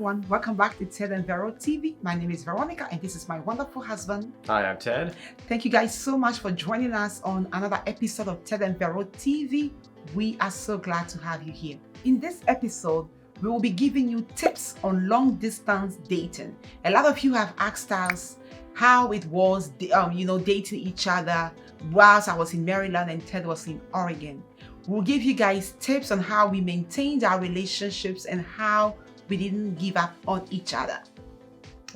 everyone. Welcome back to Ted and Vero TV. My name is Veronica and this is my wonderful husband. Hi, I'm Ted. Thank you guys so much for joining us on another episode of Ted and Vero TV. We are so glad to have you here. In this episode, we will be giving you tips on long distance dating. A lot of you have asked us how it was, dating each other whilst I was in Maryland and Ted was in Oregon. We'll give you guys tips on how we maintained our relationships and how we didn't give up on each other.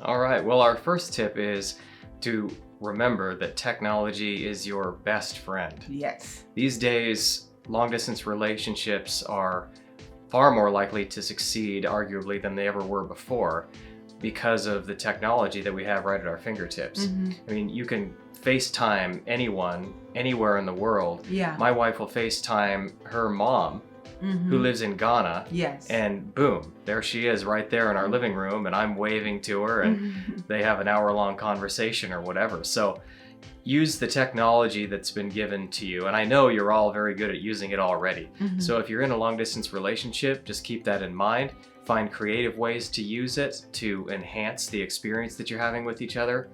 All right, well, our first tip is to remember that technology is your best friend. Yes. These days, long distance relationships are far more likely to succeed, arguably, than they ever were before because of the technology that we have right at our fingertips. I mean, you can FaceTime anyone, anywhere in the world. Yeah. My wife will FaceTime her mom, who lives in Ghana. Yes. And boom, there she is right there in our living room, and I'm waving to her, and they have an hour-long conversation or whatever. So use the technology that's been given to you, and I know you're all very good at using it already. So if you're in a long-distance relationship, just keep that in mind. Find creative ways to use it to enhance the experience that you're having with each other.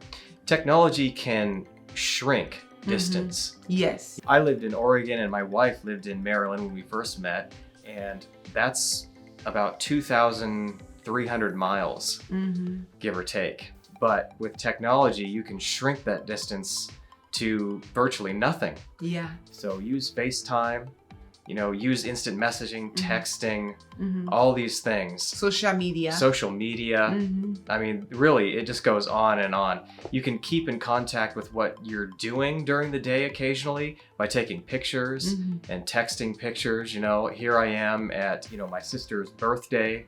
Technology can shrink distance. Yes. I lived in Oregon and my wife lived in Maryland when we first met, and that's about 2,300 miles, give or take. But with technology, you can shrink that distance to virtually nothing. Yeah. So use FaceTime, use instant messaging, texting, all these things. Social media. I mean, really, it just goes on and on. You can keep in contact with what you're doing during the day occasionally by taking pictures and texting pictures. Here I am at, my sister's birthday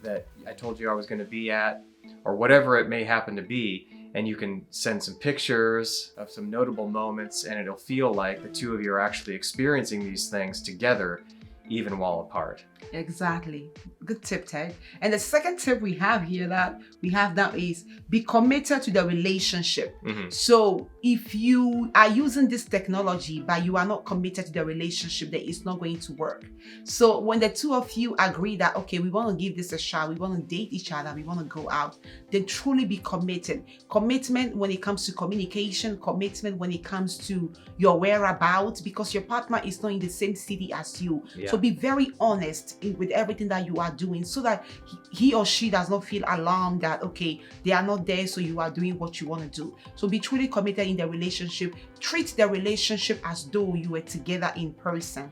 that I told you I was going to be at, or whatever it may happen to be. And you can send some pictures of some notable moments, and it'll feel like the two of you are actually experiencing these things together, even while apart. Exactly. Good tip, Ted. And the second tip we have here that we have now is be committed to the relationship. So if you are using this technology but you are not committed to the relationship, then it's not going to work. So when the two of you agree that, okay, we want to give this a shot, we want to date each other, we want to go out, then truly be committed. Commitment when it comes to communication, commitment when it comes to your whereabouts, because your partner is not in the same city as you. Yeah. So be very honest with everything that you are doing so that he or she does not feel alarmed that, okay, they are not there, so you are doing what you want to do. So be truly committed in the relationship. Treat the relationship as though you were together in person.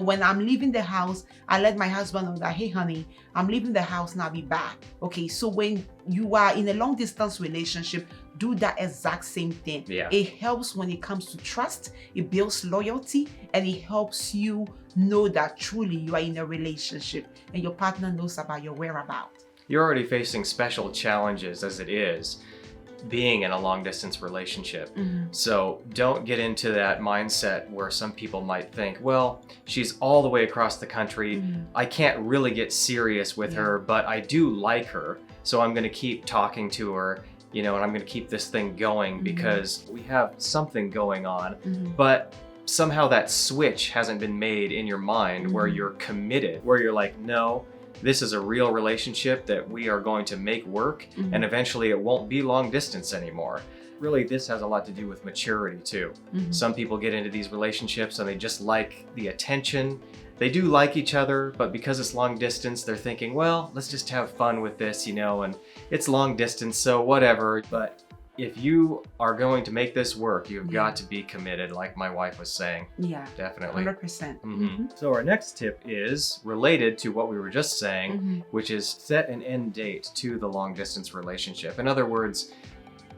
When I'm leaving the house, I let my husband know that, hey honey, I'm leaving the house and I'll be back. Okay, so when you are in a long distance relationship, do that exact same thing. Yeah. It helps when it comes to trust, it builds loyalty, and it helps you know that truly you are in a relationship and your partner knows about your whereabouts. You're already facing special challenges as it is being in a long distance relationship. So don't get into that mindset where some people might think, well, she's all the way across the country. I can't really get serious with her, but I do like her. So I'm going to keep talking to her, and I'm going to keep this thing going because we have something going on. But somehow that switch hasn't been made in your mind where you're committed, where you're like, no, this is a real relationship that we are going to make work, and eventually it won't be long distance anymore. Really, this has a lot to do with maturity too. Some people get into these relationships and they just like the attention. They do like each other, but because it's long distance, they're thinking, well, let's just have fun with this, and it's long distance, so whatever. But if you are going to make this work, you've got to be committed, like my wife was saying. Yeah, definitely. 100%. So our next tip is related to what we were just saying, which is set an end date to the long distance relationship. In other words,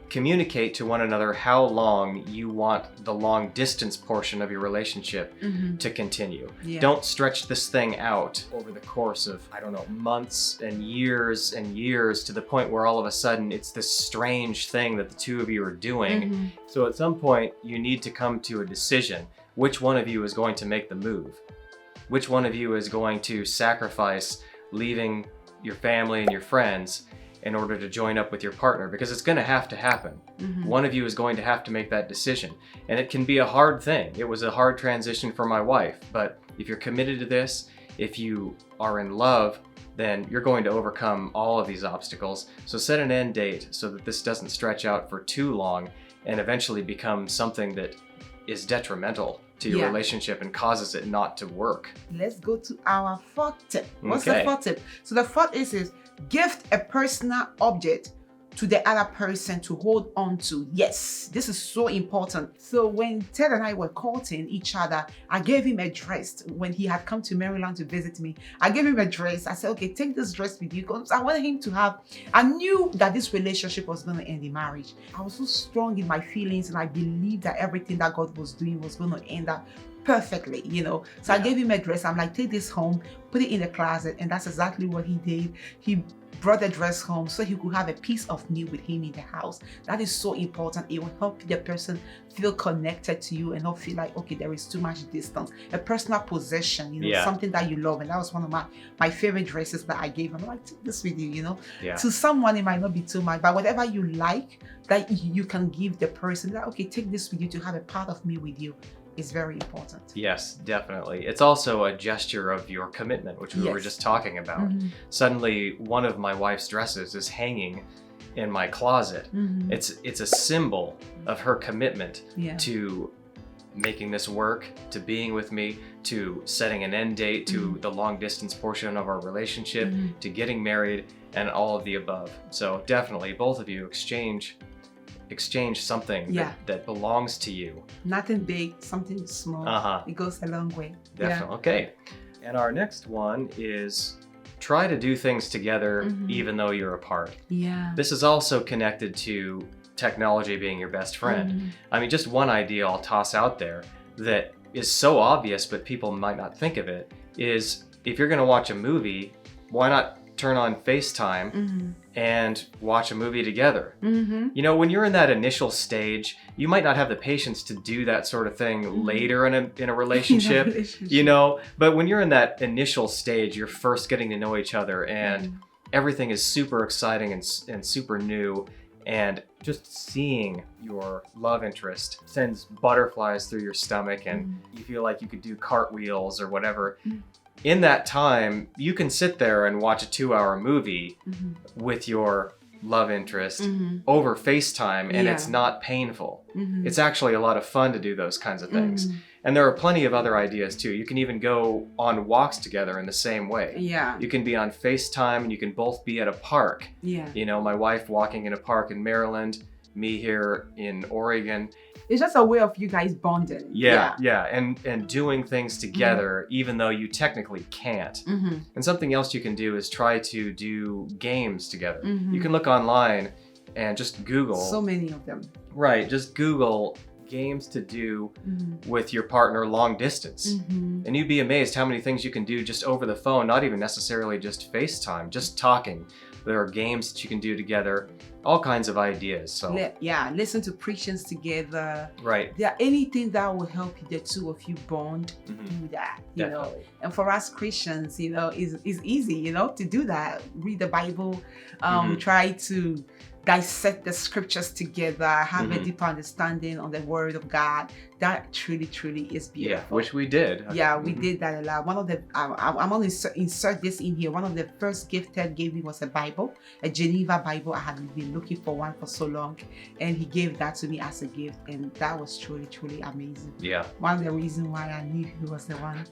communicate to one another how long you want the long distance portion of your relationship to continue. Yeah. Don't stretch this thing out over the course of, months and years to the point where all of a sudden it's this strange thing that the two of you are doing. So at some point you need to come to a decision. Which one of you is going to make the move? Which one of you is going to sacrifice leaving your family and your friends in order to join up with your partner? Because it's going to have to happen. One of you is going to have to make that decision. And it can be a hard thing. It was a hard transition for my wife. But if you're committed to this, if you are in love, then you're going to overcome all of these obstacles. So set an end date so that this doesn't stretch out for too long and eventually become something that is detrimental to your relationship and causes it not to work. Let's go to our fourth tip. What's the Okay. fourth tip? So the fourth is gift a personal object to the other person to hold on to. Yes, this is so important. So when Ted and I were courting each other, I gave him a dress when he had come to Maryland to visit me. I gave him a dress. I said, okay, take this dress with you, because I wanted him to have, I knew that this relationship was going to end in marriage. I was so strong in my feelings, and I believed that everything that God was doing was going to end up perfectly, you know. So I gave him a dress. I'm like, take this home, put it in the closet. And that's exactly what he did. He brought the dress home so he could have a piece of me with him in the house. That is so important. It will help the person feel connected to you and not feel like, okay, there is too much distance. A personal possession, you know, something that you love. And that was one of my favorite dresses that I gave him. I'm like, take this with you, you know. To someone, it might not be too much, but whatever you like, that you can give the person, that, okay, take this with you to have a part of me with you. Is very important. Yes, definitely. It's also a gesture of your commitment, which we were just talking about. Suddenly, one of my wife's dresses is hanging in my closet. It's a symbol of her commitment to making this work, to being with me, to setting an end date to the long distance portion of our relationship, to getting married, and all of the above. So definitely, both of you exchange something that belongs to you. Nothing big, something small. It goes a long way. Definitely. Okay. And our next one is try to do things together even though you're apart. This is also connected to technology being your best friend. I mean, just one idea I'll toss out there that is so obvious but people might not think of it is, if you're going to watch a movie, why not turn on FaceTime and watch a movie together? You know, when you're in that initial stage, you might not have the patience to do that sort of thing later in a relationship, you know, but when you're in that initial stage, you're first getting to know each other and everything is super exciting and super new, and just seeing your love interest sends butterflies through your stomach and you feel like you could do cartwheels or whatever. In that time, you can sit there and watch a 2-hour movie with your love interest over FaceTime, and it's not painful. It's actually a lot of fun to do those kinds of things. And there are plenty of other ideas too. You can even go on walks together in the same way. You can be on FaceTime and you can both be at a park. You know, my wife walking in a park in Maryland, me here in Oregon. It's just a way of you guys bonding. And doing things together even though you technically can't. And something else you can do is try to do games together. You can look online and just Google. So many of them. Right, just Google games to do with your partner long distance. And you'd be amazed how many things you can do just over the phone, not even necessarily just FaceTime, just talking. There are games that you can do together, all kinds of ideas. So listen to preachings together. Right. Yeah, anything that will help the two of you bond, do that. You know, and for us Christians, you know, is easy, you know, to do that. Read the Bible, try to dissect the scriptures together, have a deeper understanding on the Word of God. That truly is beautiful. Yeah, which we did. We did that a lot. One of the, I'm going to insert this in here. One of the first gifts Ted gave me was a Bible, a Geneva Bible. I had been looking for one for so long, and he gave that to me as a gift, and that was truly amazing. Yeah. One of the reasons why I knew he was the one.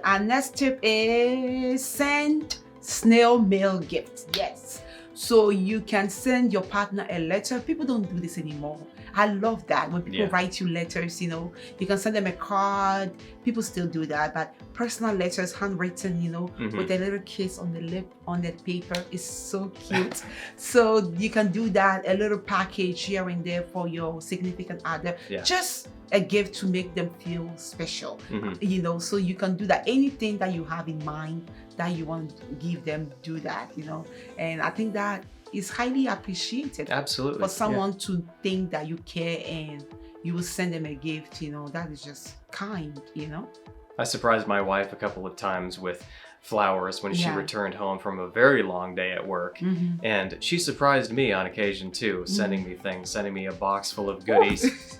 Our next tip is send snail mail gifts. Yes. So you can send your partner a letter. People don't do this anymore. I love that when people write you letters, you know, you can send them a card. People still do that, but personal letters, handwritten, you know, with a little kiss on the lip, on that paper is so cute. So you can do that, a little package here and there for your significant other. Just a gift to make them feel special, you know, so you can do that. Anything that you have in mind that you want to give them, do that, you know. And I think that is highly appreciated. Absolutely. For someone to think that you care and you will send them a gift, you know, that is just kind, you know. I surprised my wife a couple of times with flowers when she returned home from a very long day at work. And she surprised me on occasion too, sending me things, sending me a box full of goodies.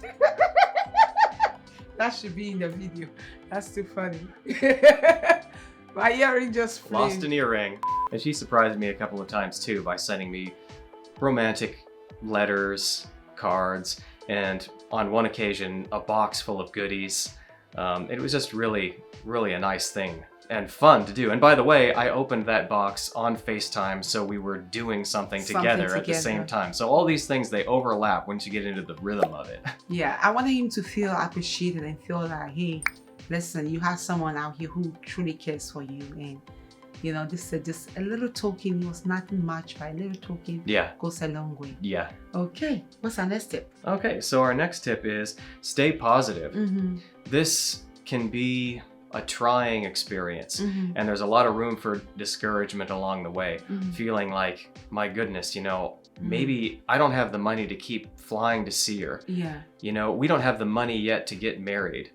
That should be in the video. That's too funny. My earring just flew. Lost an earring. And she surprised me a couple of times too by sending me romantic letters, cards, and on one occasion, a box full of goodies. It was just really a nice thing and fun to do. And by the way, I opened that box on FaceTime, so we were doing something together at the same time. So all these things, they overlap once you get into the rhythm of it. Yeah, I wanted him to feel appreciated and feel like, hey, listen, you have someone out here who truly cares for you. And, you know, this is just a little token. It was nothing much, but a little token goes a long way. Yeah. Okay, what's our next tip? Okay, so our next tip is stay positive. This can be a trying experience, and there's a lot of room for discouragement along the way, feeling like, my goodness, you know, maybe I don't have the money to keep flying to see her. Yeah. You know, we don't have the money yet to get married.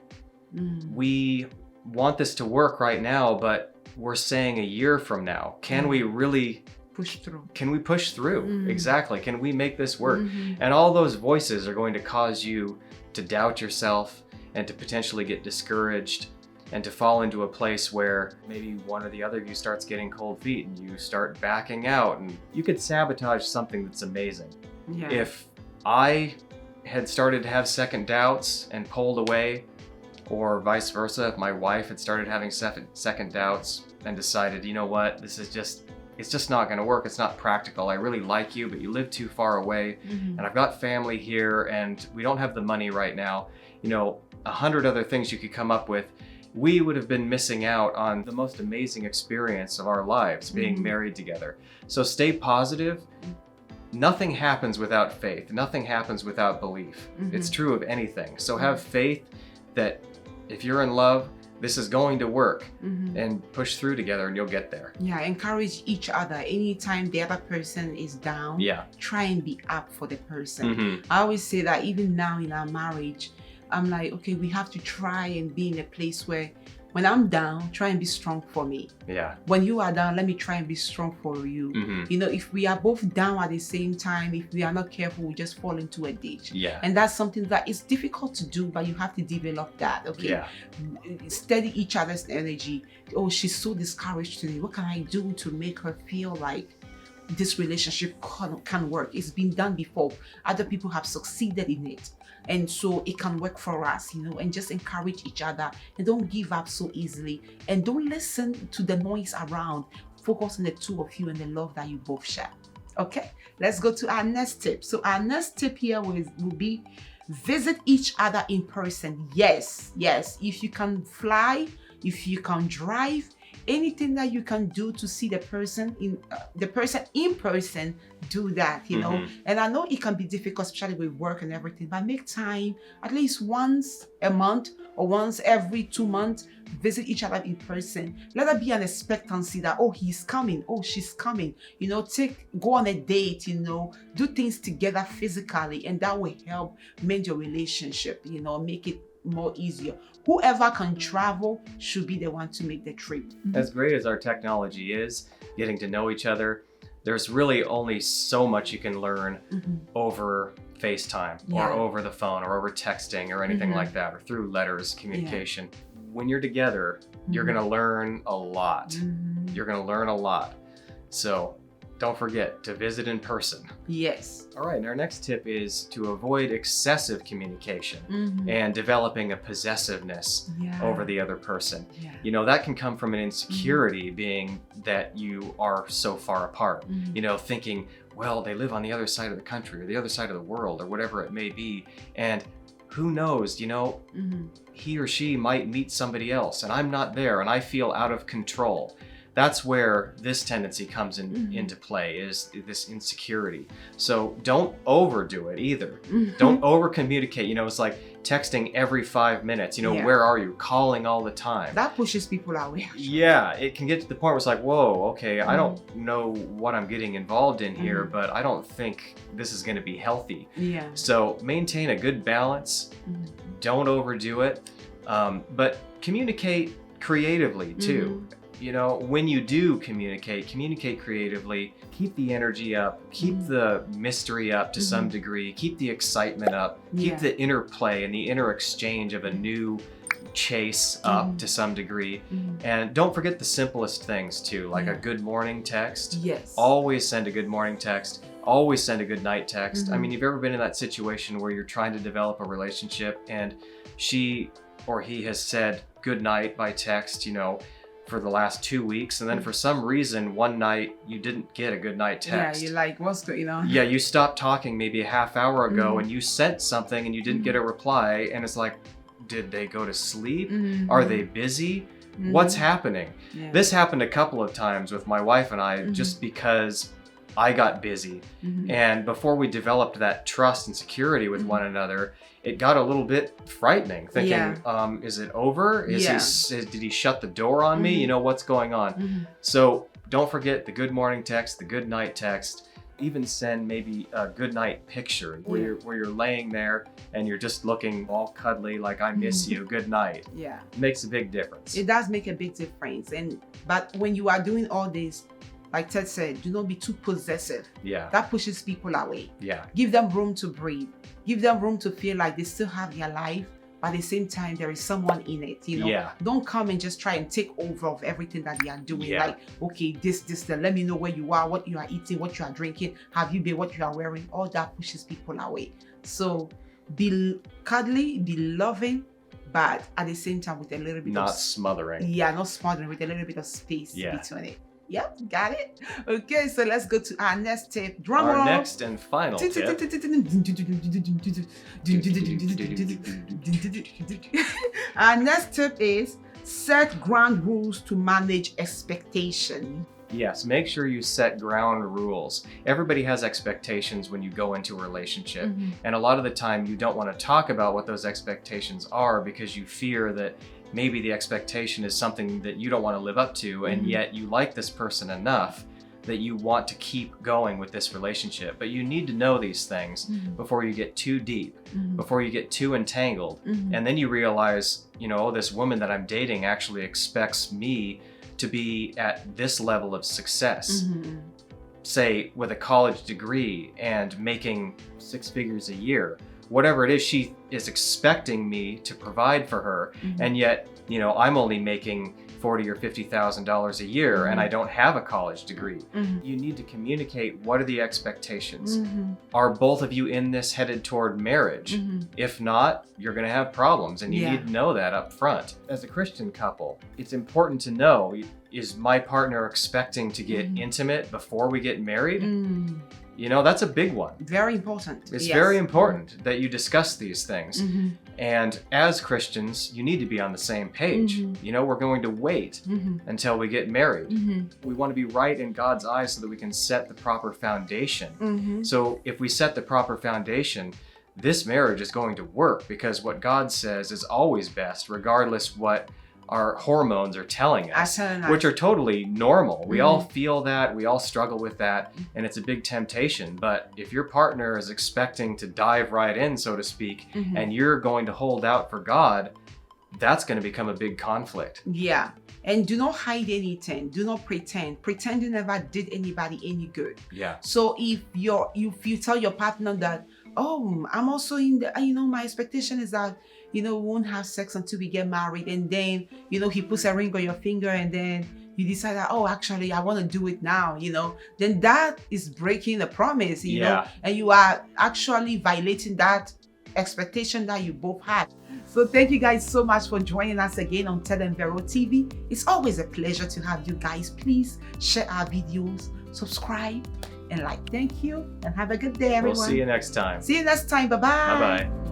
We want this to work right now, but we're saying a year from now, can we really push through? Can we push through? Exactly. Can we make this work? And all those voices are going to cause you to doubt yourself and to potentially get discouraged and to fall into a place where maybe one or the other of you starts getting cold feet and you start backing out, and you could sabotage something that's amazing. Yeah. If I had started to have second doubts and pulled away, or vice versa, if my wife had started having second doubts and decided, you know what, this is just, it's just not going to work. It's not practical. I really like you, but you live too far away, and I've got family here, and we don't have the money right now. You know, 100 other things you could come up with. We would have been missing out on the most amazing experience of our lives, being married together. So stay positive. Nothing happens without faith. Nothing happens without belief. It's true of anything. So have faith that if you're in love, this is going to work, and push through together and you'll get there. Yeah, encourage each other. Anytime the other person is down, try and be up for the person. I always say that even now in our marriage, I'm like, okay, we have to try and be in a place where when I'm down, try and be strong for me. Yeah. When you are down, let me try and be strong for you. You know, if we are both down at the same time, if we are not careful, we just fall into a ditch. Yeah. And that's something that is difficult to do, but you have to develop that. Okay. Yeah. Steady each other's energy. Oh, she's so discouraged today. What can I do to make her feel like this relationship can work? It's been done before. Other people have succeeded in it. And so it can work for us, you know, and just encourage each other and don't give up so easily, and don't listen to the noise around. Focus on the two of you and the love that you both share. Okay, let's go to our next tip. So our next tip here will be visit each other in person. Yes, if you can fly, if you can drive, anything that you can do to see the person in person, do that, you know. And I know it can be difficult, especially with work and everything, but make time at least once a month or once every 2 months, visit each other in person. Let there be an expectancy that, oh, he's coming, oh, she's coming, you know. Go on a date, you know, do things together physically, and that will help mend your relationship, you know, make it more easier. Whoever can travel should be the one to make the trip. As great as our technology is, getting to know each other, there's really only so much you can learn over FaceTime or over the phone or over texting or anything like that, or through letters, communication. When you're together, you're going to learn a lot. You're going to learn a lot. So don't forget to visit in person. Yes. All right, and our next tip is to avoid excessive communication and developing a possessiveness over the other person. You know, that can come from an insecurity, being that you are so far apart. You know, thinking, well, they live on the other side of the country or the other side of the world or whatever it may be. And who knows, you know, he or she might meet somebody else and I'm not there and I feel out of control. That's where this tendency comes into play, is this insecurity. So don't overdo it either. Don't over communicate. You know, it's like texting every 5 minutes, you know, where are you? Calling all the time. That pushes people away. Yeah, it can get to the point where it's like, whoa, okay, I don't know what I'm getting involved in here, but I don't think this is going to be healthy. Yeah. So maintain a good balance. Don't overdo it, but communicate creatively too. You know, when you do communicate creatively, keep the energy up, keep the mystery up to some degree, keep the excitement up, keep the interplay and the inner exchange of a new chase up to some degree. And don't forget the simplest things too, like a good morning text. Yes. Always send a good morning text. Always send a good night text. I mean, you've ever been in that situation where you're trying to develop a relationship and she or he has said good night by text, for the last 2 weeks, and then for some reason one night you didn't get a good night text. Yeah, you're like, what's going on? Yeah, you stopped talking maybe a half hour ago and you sent something and you didn't get a reply, and it's like, did they go to sleep? Are they busy? What's happening? Yeah. This happened a couple of times with my wife and I, just because I got busy. And before we developed that trust and security with one another, it got a little bit frightening, thinking, is it over? Did he shut the door on me? What's going on? So don't forget the good morning text, the good night text. Even send maybe a good night picture where you're laying there and you're just looking all cuddly, like I miss you, good night. Yeah. It makes a big difference. It does make a big difference. But when you are doing all this, like Ted said, do not be too possessive. Yeah. That pushes people away. Yeah. Give them room to breathe. Give them room to feel like they still have their life, but at the same time, there is someone in it, Yeah. Don't come and just try and take over of everything that they are doing. Yeah. Like, okay, this, let me know where you are, what you are eating, what you are drinking, have you been, what you are wearing. All that pushes people away. So be cuddly, be loving, but at the same time with a little bit not smothering. Yeah, not smothering, with a little bit of space Yeah. between it. Yep, got it. Okay, so let's go to our next tip. Drum Our roll. next and final tip. Our next tip is set ground rules to manage expectation. Yes, make sure you set ground rules. Everybody has expectations when you go into a relationship. And a lot of the time you don't want to talk about what those expectations are because you fear that maybe the expectation is something that you don't want to live up to, and yet you like this person enough that you want to keep going with this relationship. But you need to know these things before you get too deep, before you get too entangled. And then you realize, this woman that I'm dating actually expects me to be at this level of success. Say with a college degree and making 6 figures a year. Whatever it is, she is expecting me to provide for her, and yet, I'm only making $40,000 or $50,000 a year, and I don't have a college degree. You need to communicate, what are the expectations? Are both of you in this headed toward marriage? If not, you're going to have problems, and you need to know that up front. As a Christian couple, it's important to know, is my partner expecting to get intimate before we get married? That's a big one. Very important. It's very important that you discuss these things. And as Christians, you need to be on the same page. We're going to wait until we get married. We want to be right in God's eyes so that we can set the proper foundation. So if we set the proper foundation, this marriage is going to work, because what God says is always best, regardless what our hormones are telling us, which are totally normal. We all feel that, we all struggle with that, and it's a big temptation. But if your partner is expecting to dive right in, so to speak, and you're going to hold out for God, that's going to become a big conflict. Yeah. And do not hide anything. Do not pretend. Pretending never did anybody any good. Yeah. So if you tell your partner that, oh, I'm also in the, my expectation is that, we won't have sex until we get married, and then, he puts a ring on your finger, and then you decide that, oh, actually, I want to do it now, then that is breaking the promise, you know, and you are actually violating that expectation that you both had. So thank you guys so much for joining us again on Ted and Vero TV. It's always a pleasure to have you guys. Please share our videos, subscribe, and like. Thank you, and have a good day, everyone. We'll see you next time. See you next time. Bye-bye. Bye-bye.